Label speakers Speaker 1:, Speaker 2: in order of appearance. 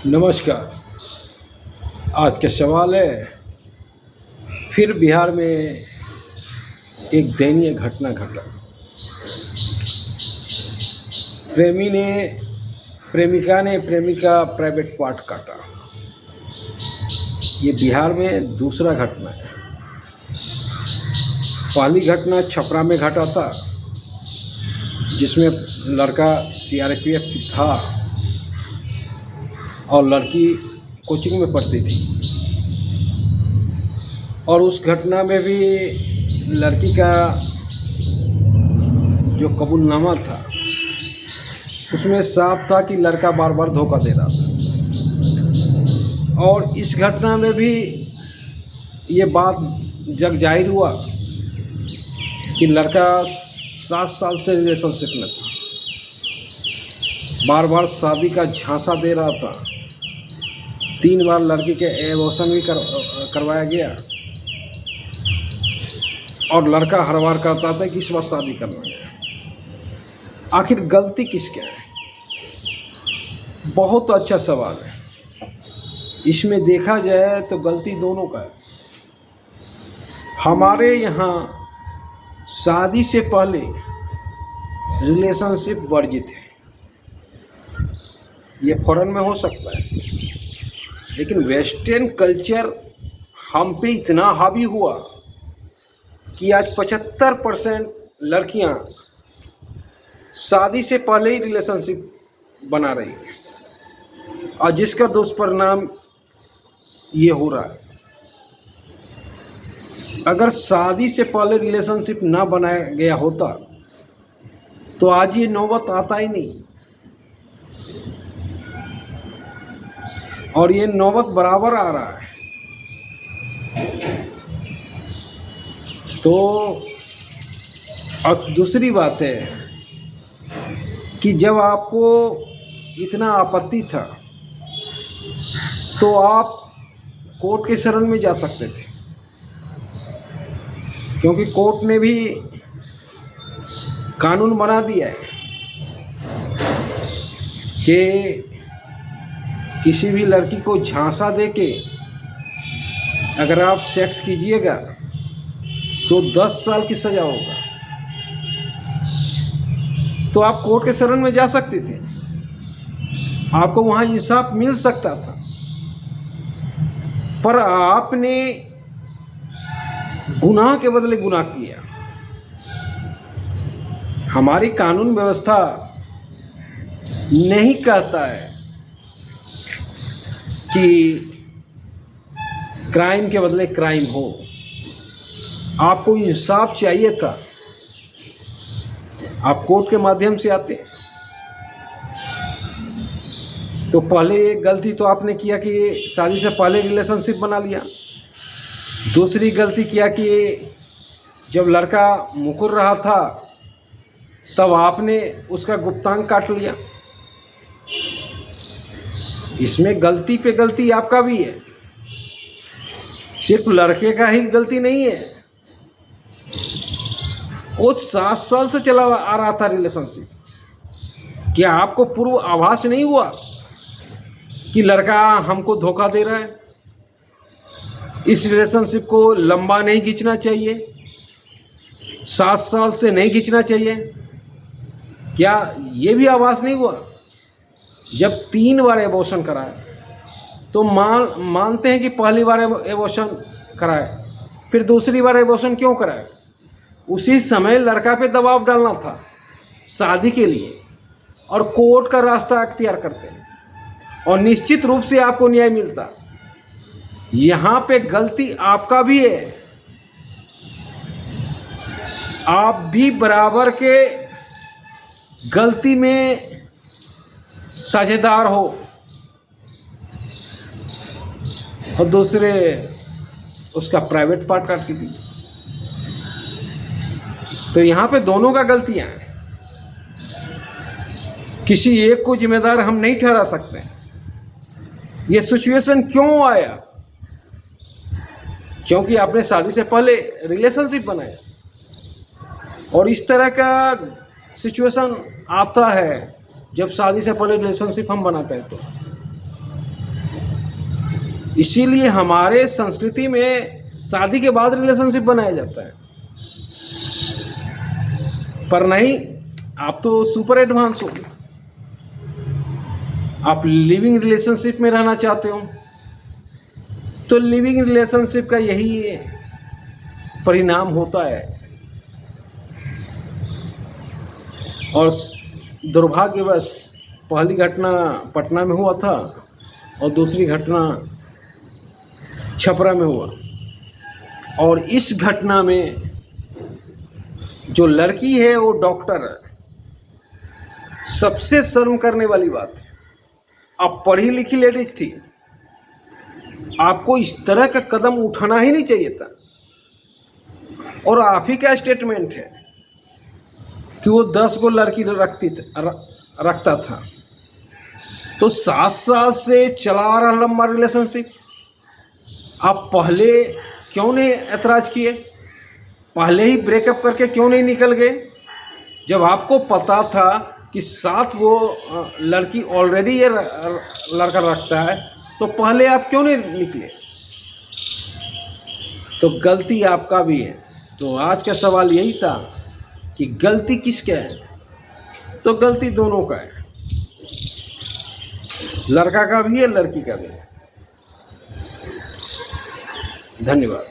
Speaker 1: नमस्कार। आज का सवाल है, फिर बिहार में एक दयनीय घटना घटा। प्रेमिका ने प्रेमिका प्राइवेट पार्ट काटा। ये बिहार में दूसरा घटना है। पहली घटना छपरा में घटा था, जिसमें लड़का सीआरपीएफ था और लड़की कोचिंग में पढ़ती थी। और उस घटना में भी लड़की का जो कबूलनामा था उसमें साफ था कि लड़का बार बार धोखा दे रहा था। और इस घटना में भी ये बात जग जाहिर हुआ कि लड़का 7 साल से रिलेशनशिप में था, बार बार शादी का झांसा दे रहा था। 3 बार लड़की के एबॉर्शन भी करवाया गया और लड़का हर बार कहता था कि इस बार शादी करना है। आखिर गलती किसकी है? बहुत अच्छा सवाल है। इसमें देखा जाए तो गलती दोनों का है। हमारे यहाँ शादी से पहले रिलेशनशिप वर्जित है। ये फॉरेन में हो सकता है, लेकिन वेस्टर्न कल्चर हम पे इतना हावी हुआ कि आज 75% लड़कियां शादी से पहले ही रिलेशनशिप बना रही हैं, और जिसका दुष्परिणाम ये हो रहा है। अगर शादी से पहले रिलेशनशिप ना बनाया गया होता तो आज ये नौबत आता ही नहीं। और ये नौबत बराबर आ रहा है। तो और दूसरी बात है कि जब आपको इतना आपत्ति था तो आप कोर्ट के शरण में जा सकते थे, क्योंकि कोर्ट ने भी कानून बना दिया है कि किसी भी लड़की को झांसा देके अगर आप सेक्स कीजिएगा तो 10 साल की सजा होगा। तो आप कोर्ट के शरण में जा सकते थे, आपको वहां इंसाफ मिल सकता था। पर आपने गुनाह के बदले गुनाह किया। हमारी कानून व्यवस्था नहीं कहता है कि क्राइम के बदले क्राइम हो। आपको इंसाफ चाहिए था, आप कोर्ट के माध्यम से आते। तो पहले एक गलती तो आपने किया कि शादी से पहले रिलेशनशिप बना लिया। दूसरी गलती किया कि जब लड़का मुकर रहा था तब आपने उसका गुप्तांग काट लिया। इसमें गलती पे गलती आपका भी है, सिर्फ लड़के का ही गलती नहीं है। वो 7 साल से चला आ रहा था रिलेशनशिप। क्या आपको पूर्व आभास नहीं हुआ कि लड़का हमको धोखा दे रहा है? इस रिलेशनशिप को लंबा नहीं खींचना चाहिए, 7 साल से नहीं खींचना चाहिए। क्या ये भी आभास नहीं हुआ? जब 3 बार एबॉर्शन कराया तो मानते हैं कि पहली बार एबॉर्शन कराया, फिर दूसरी बार एबॉर्शन क्यों कराया? उसी समय लड़का पे दबाव डालना था शादी के लिए, और कोर्ट का रास्ता अख्तियार करते हैं और निश्चित रूप से आपको न्याय मिलता। यहाँ पे गलती आपका भी है। आप भी बराबर के गलती में साझेदार हो, और दूसरे उसका प्राइवेट पार्ट काट के दी। तो यहाँ पे दोनों का गलतियां हैं। किसी एक को जिम्मेदार हम नहीं ठहरा सकते। ये सिचुएशन क्यों आया? क्योंकि आपने शादी से पहले रिलेशनशिप बनाया, और इस तरह का सिचुएशन आता है जब शादी से पहले रिलेशनशिप हम बनाते हैं। तो इसीलिए हमारे संस्कृति में शादी के बाद रिलेशनशिप बनाया जाता है, पर नहीं, आप तो सुपर एडवांस हो, आप लिविंग रिलेशनशिप में रहना चाहते हो। तो लिविंग रिलेशनशिप का यही परिणाम होता है। और दुर्भाग्यवश पहली घटना पटना में हुआ था और दूसरी घटना छपरा में हुआ। और इस घटना में जो लड़की है वो डॉक्टर है। सबसे शर्म करने वाली बात, आप पढ़ी लिखी लेडीज थी, आपको इस तरह का कदम उठाना ही नहीं चाहिए था। और आप ही का स्टेटमेंट है कि वो 10 को लड़की रखता था। तो 7 साल से चला आ रहा लंबा रिलेशनशिप, आप पहले क्यों नहीं ऐतराज किए? पहले ही ब्रेकअप करके क्यों नहीं निकल गए? जब आपको पता था कि साथ वो लड़की ऑलरेडी ये लड़का रखता है, तो पहले आप क्यों नहीं निकले? तो गलती आपका भी है। तो आज का सवाल यही था कि गलती किसका है? तो गलती दोनों का है, लड़का का भी है, लड़की का भी है। धन्यवाद।